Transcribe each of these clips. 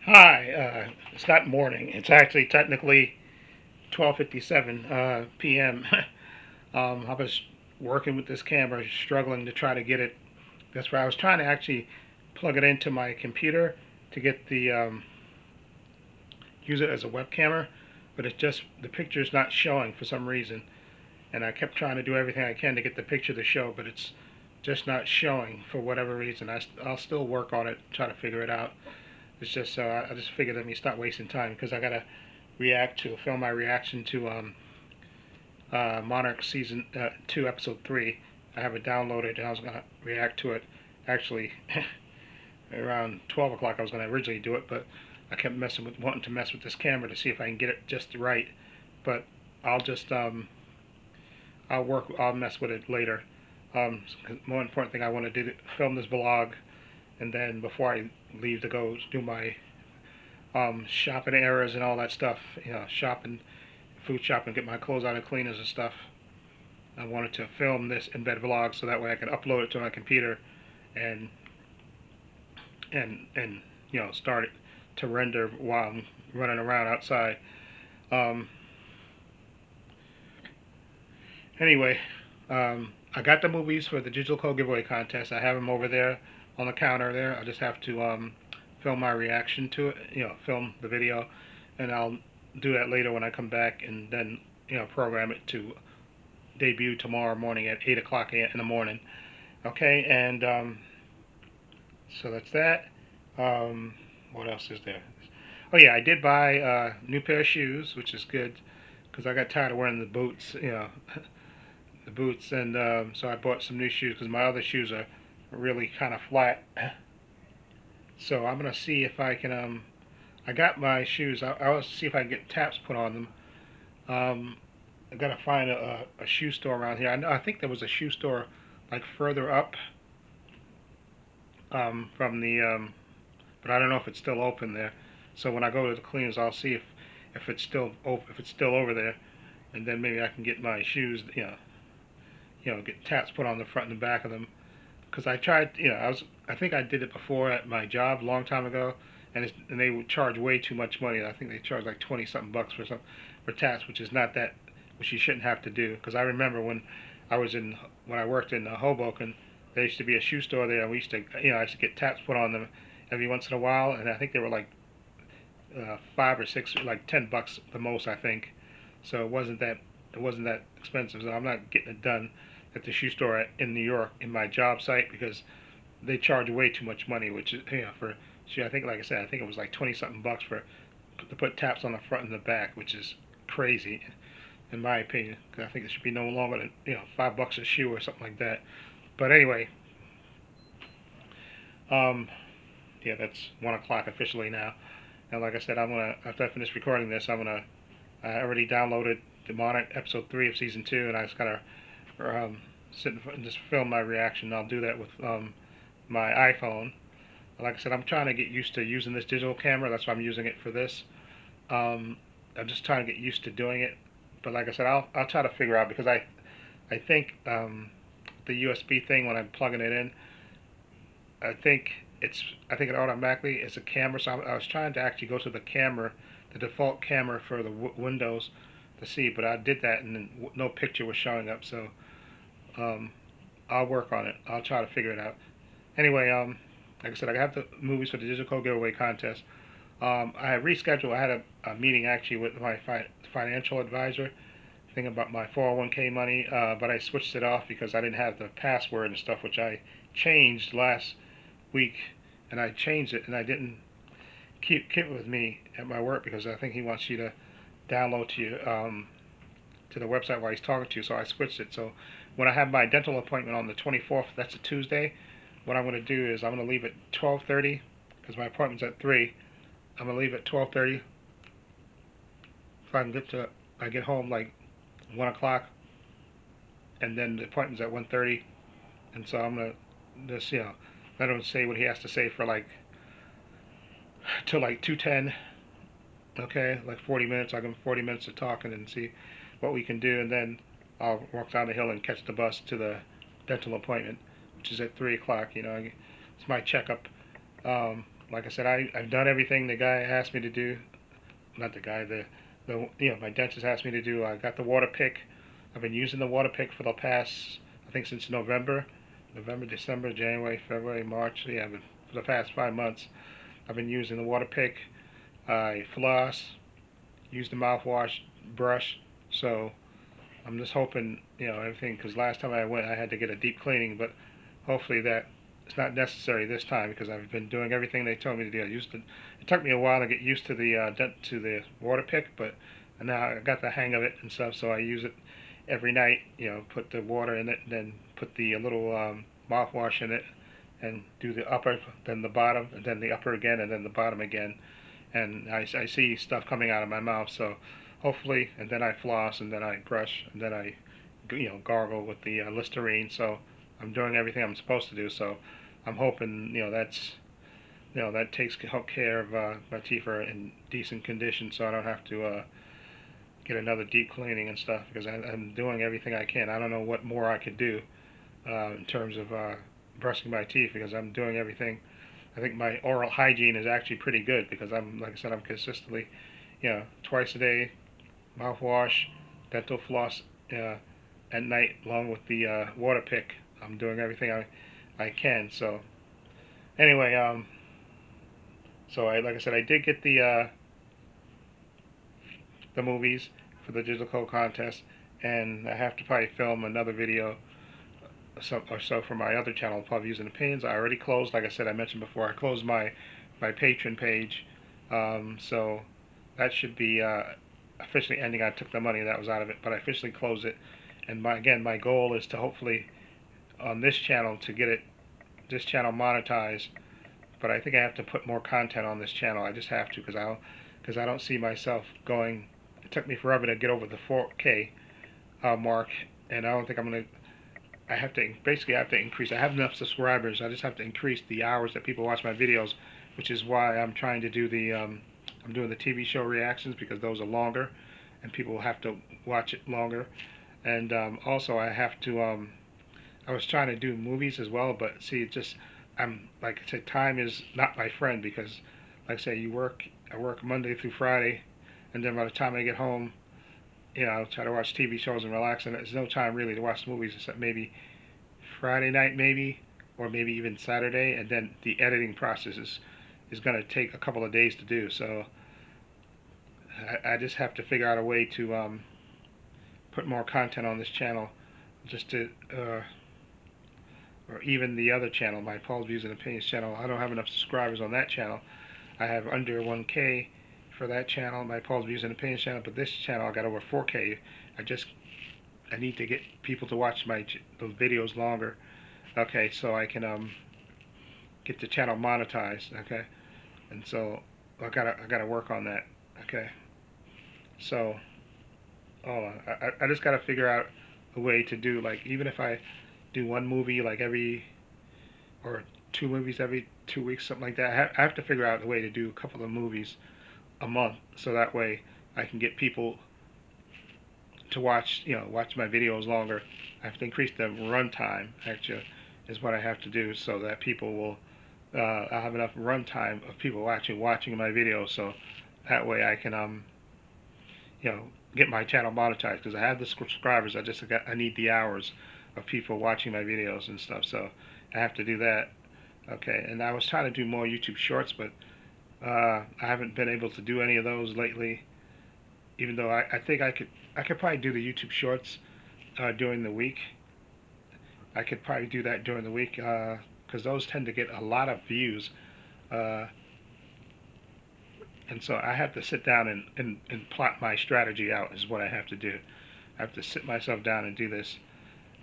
Hi, it's not morning. It's actually technically 12:57 p.m. I was working with this camera, struggling to try to get it. That's where I was trying to actually plug it into my computer to get the use it as a web camera, but it's just the picture's not showing for some reason. And I kept trying to do everything I can to get the picture to show, but it's just not showing for whatever reason. I'll still work on it, try to figure it out. It's just I just figured let me stop wasting time because I gotta film my reaction to Monarch season 2 episode 3. I have it downloaded and I was gonna react to it. Actually, around 12 o'clock I was gonna originally do it, but I kept wanting to mess with this camera to see if I can get it just right. But I'll just I'll mess with it later. More important thing I want to do film this vlog, and then before I leave to go do my shopping errands and all that stuff, shopping, food shopping, get my clothes out of cleaners and stuff. I wanted to film this in bed vlog so that way I can upload it to my computer and and start it to render while I'm running around outside. Um, anyway, I got the movies for the digital code giveaway contest. I have them over there on the counter there. I just have to film my reaction to it. Film the video, and I'll do that later when I come back, and then program it to debut tomorrow morning at 8 o'clock in the morning. Okay, and so that's that. What else is there? Oh yeah, I did buy a new pair of shoes, which is good because I got tired of wearing the boots, the boots, and so I bought some new shoes because my other shoes are really kind of flat. So I'm gonna see if I can. I got my shoes. I'll see if I can get taps put on them. I gotta find a shoe store around here. I think there was a shoe store like further up from the but I don't know if it's still open there. So when I go to the cleaners, I'll see if it's still if it's still over there, and then maybe I can get my shoes, get taps put on the front and the back of them. Because I tried, I think I did it before at my job a long time ago, and they would charge way too much money. I think they charge like 20 something bucks for taps, which is not that, which you shouldn't have to do. Because I remember when I worked in Hoboken, there used to be a shoe store there, and we used to, I used to get taps put on them every once in a while, and I think they were like 5 or 6, like $10 the most, I think. So it wasn't that expensive. So I'm not getting it done at the shoe store in New York in my job site because they charge way too much money. Which is for I think like I said, I think it was like 20 something bucks for to put taps on the front and the back, which is crazy in my opinion. Cause I think it should be no longer than $5 a shoe or something like that. But anyway, um, yeah, that's 1 o'clock officially now. And like I said, after I finish recording this, I already downloaded the Monarch episode 3 of season 2, and I just gotta sit and just film my reaction. I'll do that with my iPhone. Like I said, I'm trying to get used to using this digital camera. That's why I'm using it for this. Um, I'm just trying to get used to doing it. But like I said, I'll try to figure out because I think the USB thing when I'm plugging it in, I think I think it automatically is a camera. So I was trying to actually go to the camera, the default camera for the Windows to see, but I did that and then no picture was showing up. So um, I'll work on it. I'll try to figure it out. Anyway, like I said, I have the movies for the digital code giveaway contest. I had rescheduled. I had a meeting actually with my financial advisor, thing about my 401k money, but I switched it off because I didn't have the password and stuff, which I changed last week, and I changed it, and I didn't keep it with me at my work because I think he wants you to download to the website while he's talking to you. So I switched it. So when I have my dental appointment on the 24th, that's a Tuesday. What I'm going to do is I'm going to leave at 12:30 because my appointment's at 3. I'm going to leave at 12:30 if I can I get home like 1 o'clock, and then the appointment's at 1:30, and so I'm going to just let him say what he has to say for like till like 2:10. Okay, like 40 minutes. I'll give him 40 minutes of talking and see what we can do, and then I'll walk down the hill and catch the bus to the dental appointment, which is at 3 o'clock. It's my checkup like I said, I've done everything the guy asked me to do. Not the guy, my dentist asked me to do. I got the water pick. I've been using the water pick for the past, I think since November, December, January, February, March. Yeah, but for the past 5 months, I've been using the water pick. I floss, use the mouthwash, brush. So I'm just hoping, everything, because last time I went, I had to get a deep cleaning, but hopefully that it's not necessary this time because I've been doing everything they told me to do. It took me a while to get used to the water pick, but now I got the hang of it and stuff. So I use it every night. Put the water in it, then put the little mouthwash in it, and do the upper, then the bottom, and then the upper again, and then the bottom again. And I see stuff coming out of my mouth. So hopefully, and then I floss, and then I brush, and then I gargle with the Listerine. So I'm doing everything I'm supposed to do. So I'm hoping that takes care of my teeth are in decent condition, so I don't have to get another deep cleaning and stuff because I'm doing everything I can. I don't know what more I could do in terms of brushing my teeth because I'm doing everything. I think my oral hygiene is actually pretty good because like I said, I'm consistently, twice a day, mouthwash, dental floss at night, along with the water pick. I'm doing everything I can. So anyway, like I said, I did get the movies for the digital code contest, and I have to probably film another video or so for my other channel, Pub Views and Opinions. I already closed, like I said, I mentioned before, I closed my Patreon page, so that should be officially ending. I took the money that was out of it, but I officially closed it. And again, my goal is to hopefully on this channel to get this channel monetized. But I think I have to put more content on this channel. I just have to because I don't see myself going. It took me forever to get over the 4K mark, and I don't think I'm gonna. I have to increase. I have enough subscribers. I just have to increase the hours that people watch my videos, which is why I'm trying to do I'm doing the TV show reactions because those are longer, and people have to watch it longer. And also I have to. I was trying to do movies as well, but see, like I said, time is not my friend because, like I say, I work Monday through Friday, and then by the time I get home, I'll try to watch TV shows and relax, and there's no time really to watch movies except maybe Friday night, maybe, or maybe even Saturday, and then the editing process is going to take a couple of days to do. So I just have to figure out a way to put more content on this channel, just to. Or even the other channel, my Paul's Views and Opinions channel. I don't have enough subscribers on that channel. I have under 1K for that channel, my Paul's Views and Opinions channel, but this channel I got over 4K. I need to get people to watch those videos longer. Okay, so I can get the channel monetized. Okay, and so I gotta work on that. Okay, so I just gotta figure out a way to do, like, even if I do one movie like or two movies every 2 weeks, something like that. I have to figure out a way to do a couple of movies a month, so that way I can get people to watch my videos longer. I have to increase the run time, actually, is what I have to do, so that people will I'll have enough run time of people actually watching my videos, so that way I can get my channel monetized because I have the subscribers. I need the hours of people watching my videos and stuff, so I have to do that. Okay, and I was trying to do more YouTube shorts, but I haven't been able to do any of those lately, even though I think I could probably do the YouTube shorts during the week. I could probably do that during the week because those tend to get a lot of views, uh, and so I have to sit down and plot my strategy out is what I have to do. I have to sit myself down and do this.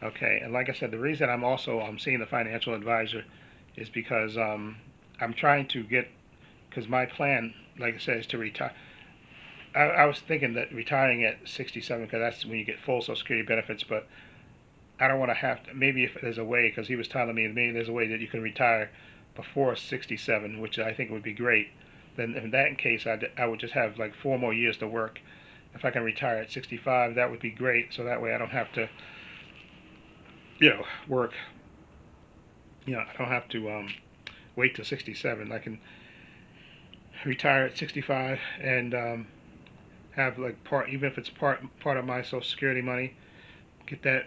Okay, and like I said, the reason I'm seeing the financial advisor is because I'm trying to because my plan, like I said, is to retire. I was thinking that retiring at 67, because that's when you get full Social Security benefits, but I don't want to have to, maybe if there's a way, because he was telling me maybe there's a way that you can retire before 67, which I think would be great. Then in that case, I would just have like 4 more years to work. If I can retire at 65, that would be great, so that way I don't have to work. I don't have to wait till 67. I can retire at 65 and have like part, even if it's part of my Social Security money, get that,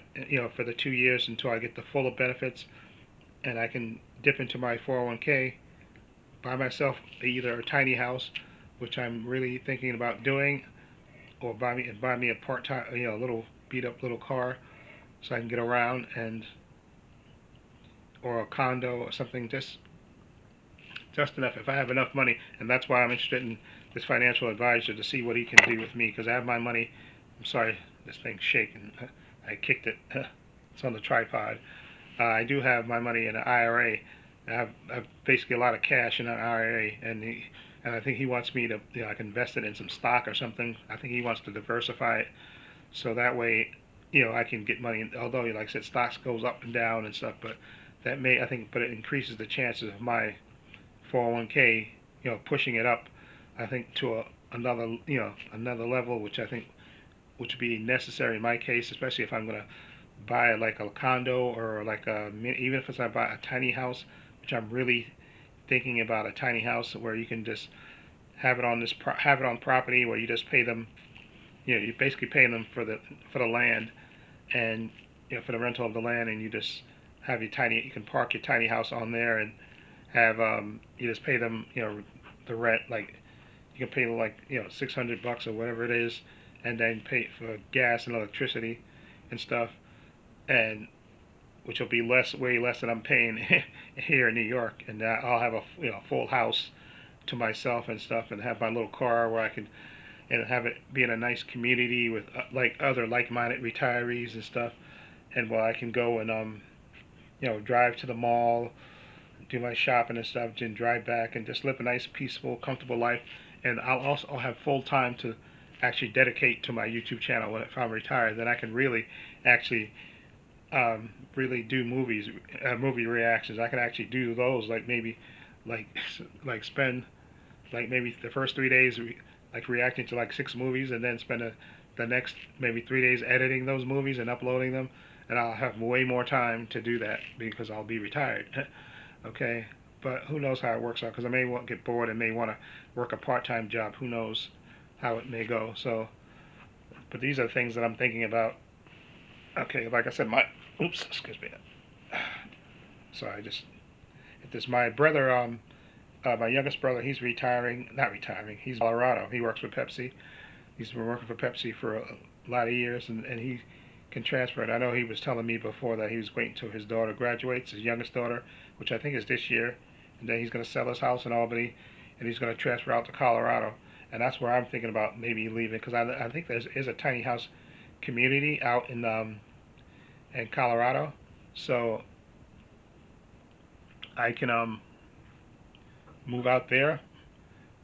for the 2 years until I get the full benefits, and I can dip into my 401k, buy myself either a tiny house, which I'm really thinking about doing, or buy me a part-time, little beat up little car so I can get around, and or a condo or something, just enough if I have enough money. And that's why I'm interested in this financial advisor, to see what he can do with me, because I have my money. I'm sorry, this thing's shaking. I kicked it. It's on the tripod. I do have my money in an IRA. I have basically a lot of cash in an IRA, and I think he wants me to, like, invest it in some stock or something. I think he wants to diversify it, so that way, I can get money. Although, like I said, stocks goes up and down and stuff, but I think, but it increases the chances of my 401k, pushing it up, I think, to another level, which I think which would be necessary in my case, especially if I'm gonna buy like a condo, or like even if it's I buy a tiny house, which I'm really thinking about, a tiny house where you can just have it on property, where you just pay them, you basically pay them for the land, and for the rental of the land, and you just you can park your tiny house on there, and have you just pay them, the rent, like you can pay them like, $600 or whatever it is, and then pay for gas and electricity and stuff, and which will be way less than I'm paying here in New York, and I'll have a, full house to myself and stuff, and have my little car where I can, and have it be in a nice community with like other like-minded retirees and stuff, and where I can go and drive to the mall, do my shopping and stuff, and drive back, and just live a nice, peaceful, comfortable life. And I'll have full time to actually dedicate to my YouTube channel if I'm retired. Then I can really, actually, really do movie reactions. I can actually do those, like maybe, like like spend like maybe the first 3 days like reacting to like 6 movies, and then spend the next maybe 3 days editing those movies and uploading them, and I'll have way more time to do that because I'll be retired. Okay, but who knows how it works out? Because I may get bored and may want to work a part-time job. Who knows how it may go? So, but these are things that I'm thinking about. Okay, like I said, oops, excuse me. Sorry, this my brother, my youngest brother. He's retiring, not retiring. He's in Colorado. He works for Pepsi. He's been working for Pepsi for a lot of years, and he can transfer it. I know he was telling me before that he was waiting until his daughter graduates, his youngest daughter, which I think is this year, and then he's going to sell his house in Albany, and he's going to transfer out to Colorado, and that's where I'm thinking about maybe leaving, because I think there is a tiny house community out in Colorado, so I can move out there,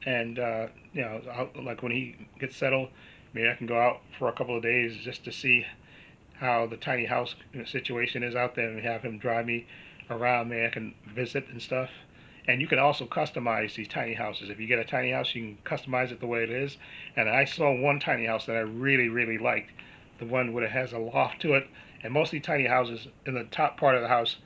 and like when he gets settled, maybe I can go out for a couple of days just to see how the tiny house situation is out there, and have him drive me around. Maybe I can visit and stuff. And you can also customize these tiny houses. If you get a tiny house, you can customize it the way it is. And I saw one tiny house that I really, really liked, the one where it has a loft to it. And mostly tiny houses, in the top part of the house,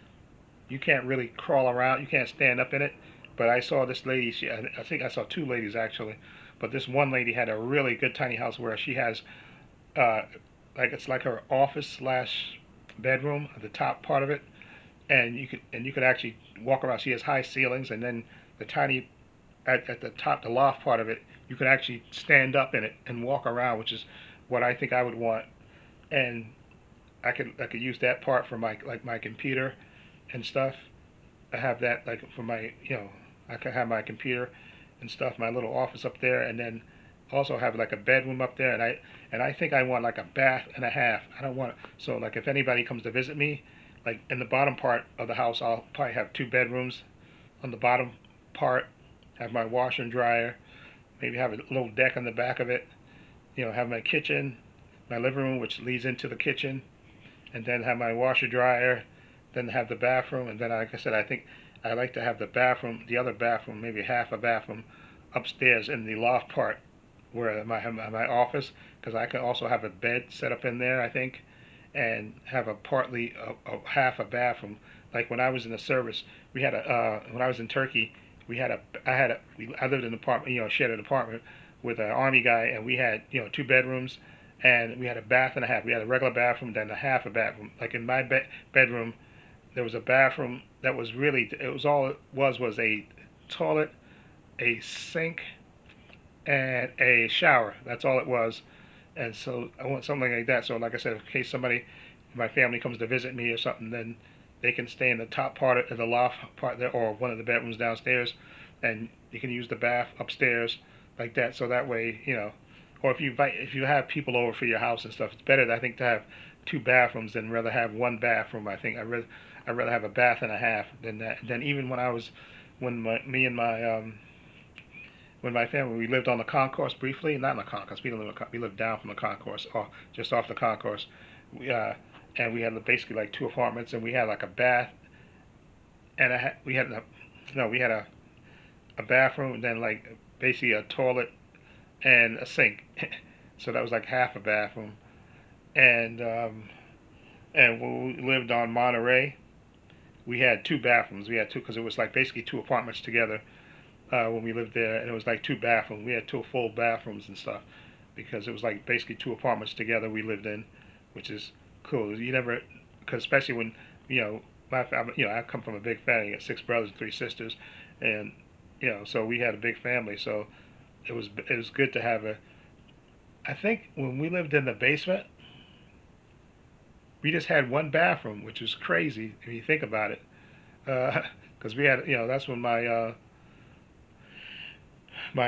you can't really crawl around. You can't stand up in it. But I saw this lady. I think I saw 2 ladies actually. But this one lady had a really good tiny house where she has, uh, it's like her office slash bedroom at the top part of it, and you could actually walk around. She has high ceilings, and then the tiny at the top, the loft part of it, you could actually stand up in it and walk around, which is what I think I would want. And I could use that part for my computer and stuff. I have that like for my, I can have my computer and stuff, my little office up there, and then also have like a bedroom up there, and I think I want like a bath and a half. I don't want, so like if anybody comes to visit me, like in the bottom part of the house, I'll probably have 2 bedrooms on the bottom part, have my washer and dryer, maybe have a little deck on the back of it, have my kitchen, my living room, which leads into the kitchen, and then have my washer dryer, then have the bathroom, and then like I said, I think I like to have the other bathroom, maybe half a bathroom upstairs in the loft part where my office, because I can also have a bed set up in there, I think, and have a half a bathroom. Like when I was in the service, we had when I was in Turkey, I lived in an apartment, shared an apartment with an army guy, and we had, 2 bedrooms, and we had a bath and a half. We had a regular bathroom, then a half a bathroom. Like in my bedroom, there was a bathroom that was really, it was all it was a toilet, a sink, and a shower. That's all it was. And so I want something like that. So like I said, in case somebody, my family comes to visit me or something, then they can stay in the top part of the loft part there, or one of the bedrooms downstairs, and you can use the bath upstairs like that. So that way, or if you have people over for your house and stuff, it's better, I think, to have 2 bathrooms than rather have one bathroom. I think I'd rather have a bath and a half than that. Then even when me and my when my family, we lived on the concourse briefly, not in the concourse. We lived down from the concourse, or just off the concourse. We, and we had basically like 2 apartments, and we had like a bath, and we had no, we had a bathroom, and then like basically a toilet and a sink. So that was like half a bathroom. And when we lived on Monterey, we had 2 bathrooms. We had two because it was like basically 2 apartments together when we lived there, and it was like 2 bathrooms. We had 2 full bathrooms and stuff because it was like basically 2 apartments together we lived in, which is cool. You never, because especially when my family, I come from a big family. I got 6 brothers and 3 sisters, and so we had a big family. So it was good to have a. I think when we lived in the basement, we just had 1 bathroom, which is crazy if you think about it. Because we had, that's when my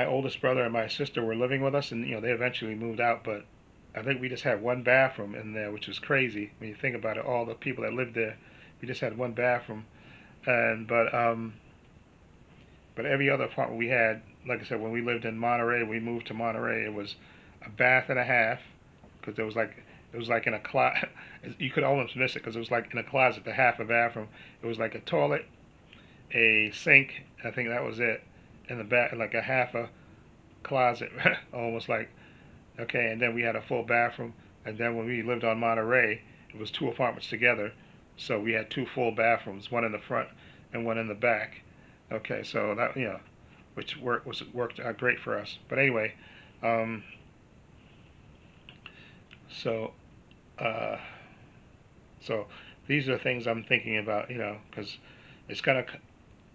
oldest brother and my sister were living with us, and they eventually moved out. But I think we just had 1 bathroom in there, which is crazy when you think about it. All the people that lived there, we just had 1 bathroom, and but every other apartment we had, like I said, when we lived in Monterey, we moved to Monterey. It was a bath and a half, because it was like in a closet. You could almost miss it because it was like in a closet, the half a bathroom. It was like a toilet, a sink. I think that was it, in the back, like a half a closet, almost like. Okay, and then we had a full bathroom. And then when we lived on Monterey, it was 2 apartments together, so we had 2 full bathrooms, one in the front and one in the back. Okay, so that which worked out great for us. But anyway, um, so uh, so these are things I'm thinking about, because it's gonna,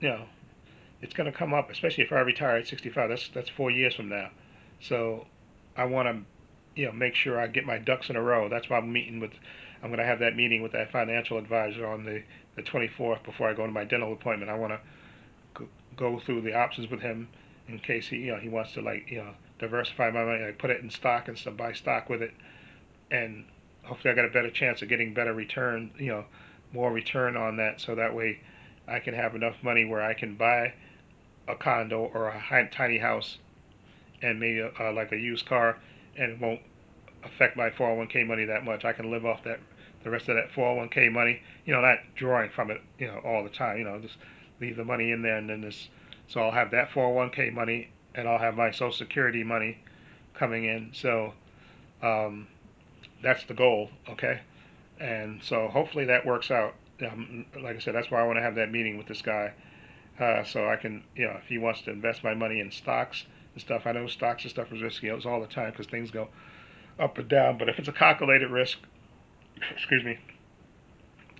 you know, it's gonna come up, especially if I retire at 65. That's 4 years from now. So I want to, make sure I get my ducks in a row. That's why I'm going to have that meeting with that financial advisor on the 24th before I go to my dental appointment. I want to go through the options with him in case he wants to, like, diversify my money, like put it in stock and stuff, buy stock with it, and hopefully I got a better chance of getting better return, more return on that, so that way I can have enough money where I can buy a condo or a tiny house and maybe like a used car, and it won't affect my 401k money that much. I can live off the rest of that 401k money, not drawing from it, all the time, just leave the money in there, and then so I'll have that 401k money, and I'll have my Social Security money coming in. So um, that's the goal, okay? And so hopefully that works out. Like I said, that's why I want to have that meeting with this guy, so I can, if he wants to invest my money in stocks and stuff. I know stocks and stuff is risky. It's all the time because things go up and down. But if it's a calculated risk, excuse me,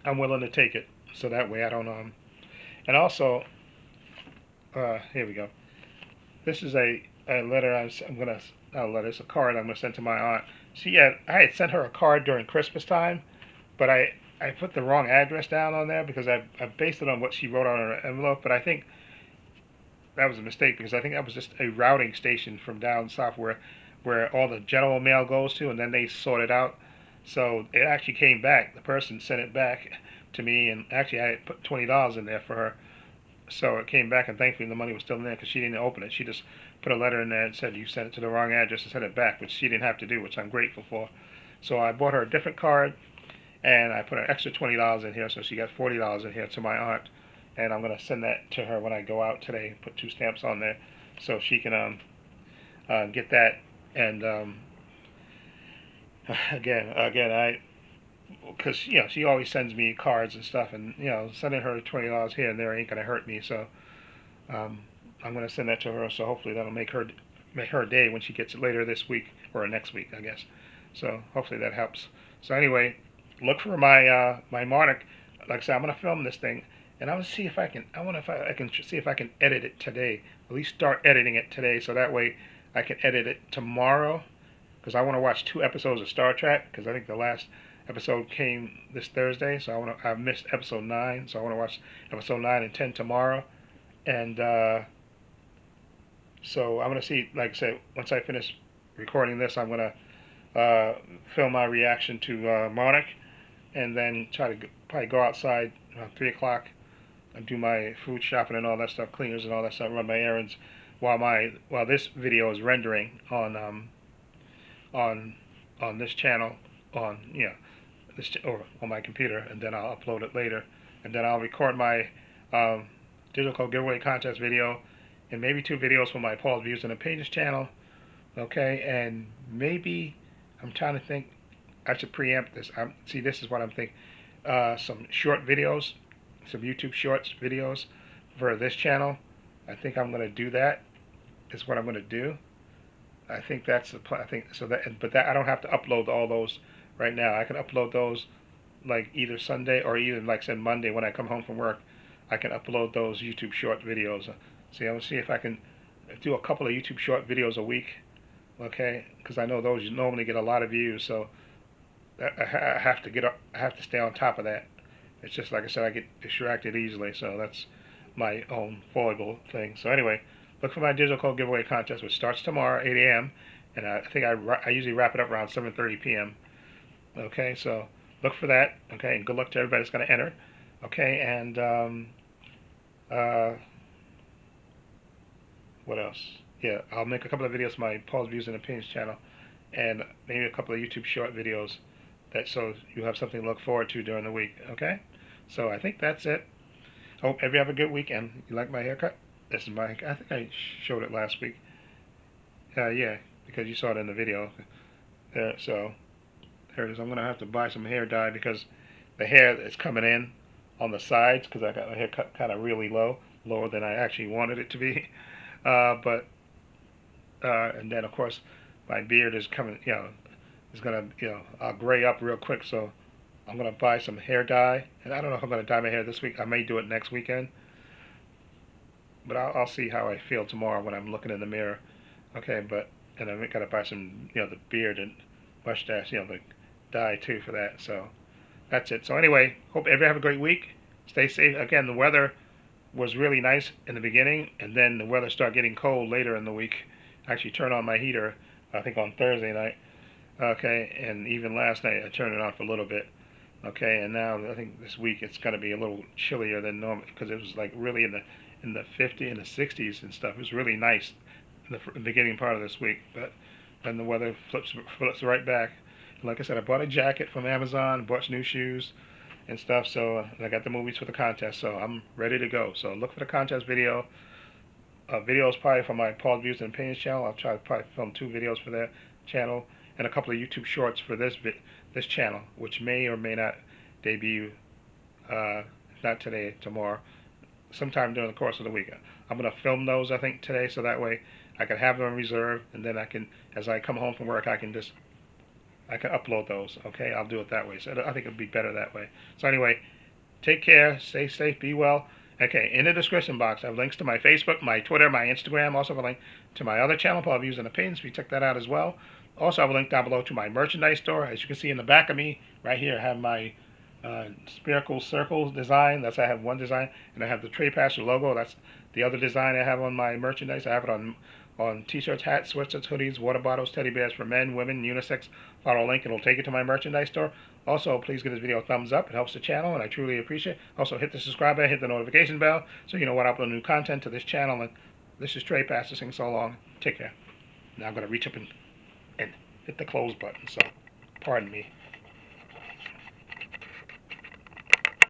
I'm willing to take it. So that way I don't. And also, here we go. This is a letter I'm gonna. Not a letter. It's a card I'm gonna send to my aunt. I had sent her a card during Christmas time, but I put the wrong address down on there because I based it on what she wrote on her envelope. But I think that was a mistake because I think that was just a routing station from down south where all the general mail goes to, and then they sort it out. So it actually came back. The person sent it back to me, and actually I had put $20 in there for her. So it came back, and thankfully the money was still in there because she didn't open it. She just put a letter in there and said you sent it to the wrong address and sent it back, which she didn't have to do, which I'm grateful for. So I bought her a different card, and I put an extra $20 in here, so she got $40 in here to my aunt, and I'm gonna send that to her when I go out today. Put 2 stamps on there, so she can get that. And again, because she always sends me cards and stuff, and sending her $20 here and there ain't gonna hurt me. So I'm going to send that to her, so hopefully that'll make her day when she gets it later this week or next week, I guess. So hopefully that helps. So anyway, look for my Monarch. Like I said, I'm going to film this thing, and I'm going to see if I can. I want if I can see if I can edit it today. At least start editing it today, so that way I can edit it tomorrow. Because I want to watch 2 episodes of Star Trek. Because I think the last episode came this Thursday, so I've missed episode 9, so I want to watch episode 9 and 10 tomorrow. And so I'm gonna see, like I said, once I finish recording this, I'm gonna film my reaction to Monarch, and then try to probably go outside around 3 o'clock and do my food shopping and all that stuff, cleaners and all that stuff, run my errands while this video is rendering on on this channel or on my computer, and then I'll upload it later, and then I'll record my digital code giveaway contest video, and maybe 2 videos for my Paul's Views and Opinions channel. Okay, and maybe I'm trying to think. I should preempt this. See, this is what I'm thinking. Some short videos, some YouTube Shorts videos for this channel. I think I'm going to do that. Is what I'm going to do. I think that's the plan. I think so but I don't have to upload all those right now. I can upload those like either Sunday or even like said Monday when I come home from work. I can upload those YouTube short videos. See, I'm gonna see if I can do a couple of YouTube short videos a week. Okay, because I know those normally get a lot of views, so I have to I have to stay on top of that. It's just like I said, I get distracted easily, so that's my own foible thing. So anyway, look for my digital code giveaway contest, which starts tomorrow, 8 a.m. And I think I usually wrap it up around 7:30 p.m. Okay, so look for that. Okay, and good luck to everybody that's going to enter. Okay, and what else? Yeah, I'll make a couple of videos for my Paul's Views and Opinions channel, and maybe a couple of YouTube short videos, so you have something to look forward to during the week. Okay, so I think that's it. Hope everybody have a good weekend. You like my haircut? This is I think I showed it last week. Yeah, because you saw it in the video. So there it is. I'm gonna have to buy some hair dye because the hair is coming in on the sides because I got my hair cut kind of really low, lower than I actually wanted it to be. And then of course my beard is coming. Is gonna I'll gray up real quick. So I'm gonna buy some hair dye, and I don't know if I'm gonna dye my hair this week. I may do it next weekend, but I'll see how I feel tomorrow when I'm looking in the mirror. Okay, and I gotta buy some the beard and mustache the dye too for that. So that's it. So anyway, hope everybody have a great week. Stay safe. Again, the weather was really nice in the beginning, and then the weather started getting cold later in the week. I actually turned on my heater, I think on Thursday night. Okay, and even last night I turned it on for a little bit. Okay, and now I think this week it's going to be a little chillier than normal because it was like really in the 50s and the 60s and stuff. It was really nice in the beginning part of this week, but then the weather flips right back. And like I said, I bought a jacket from Amazon, bought new shoes and stuff. So I got the movies for the contest, so I'm ready to go. So look for the contest video. Videos probably for my Paul's Views and Opinions channel. I'll try to probably film 2 videos for that channel and a couple of YouTube shorts for this channel, which may or may not debut. Not today, tomorrow, sometime during the course of the week. I'm gonna film those I think today, so that way I can have them in reserve, and then I can, as I come home from work, I can upload those. Okay, I'll do it that way. So I think it'll be better that way. So anyway, take care, stay safe, be well. Okay, in the description box, I have links to my Facebook, my Twitter, my Instagram. Also have a link to my other channel, Paul Views and Opinions. If you check that out as well. Also, I have a link down below to my merchandise store. As you can see in the back of me, right here, I have my spherical circle design. I have one design, and I have the Trepacer logo. That's the other design I have on my merchandise. I have it on t-shirts, hats, sweatshirts, hoodies, water bottles, teddy bears for men, women, unisex. Follow a link, and it'll take you to my merchandise store. Also, please give this video a thumbs up. It helps the channel, and I truly appreciate it. Also, hit the subscribe button, hit the notification bell, so you know when I upload new content to this channel. And this is Trepacer saying so long. Take care. Now I'm going to reach up and hit the close button, so pardon me.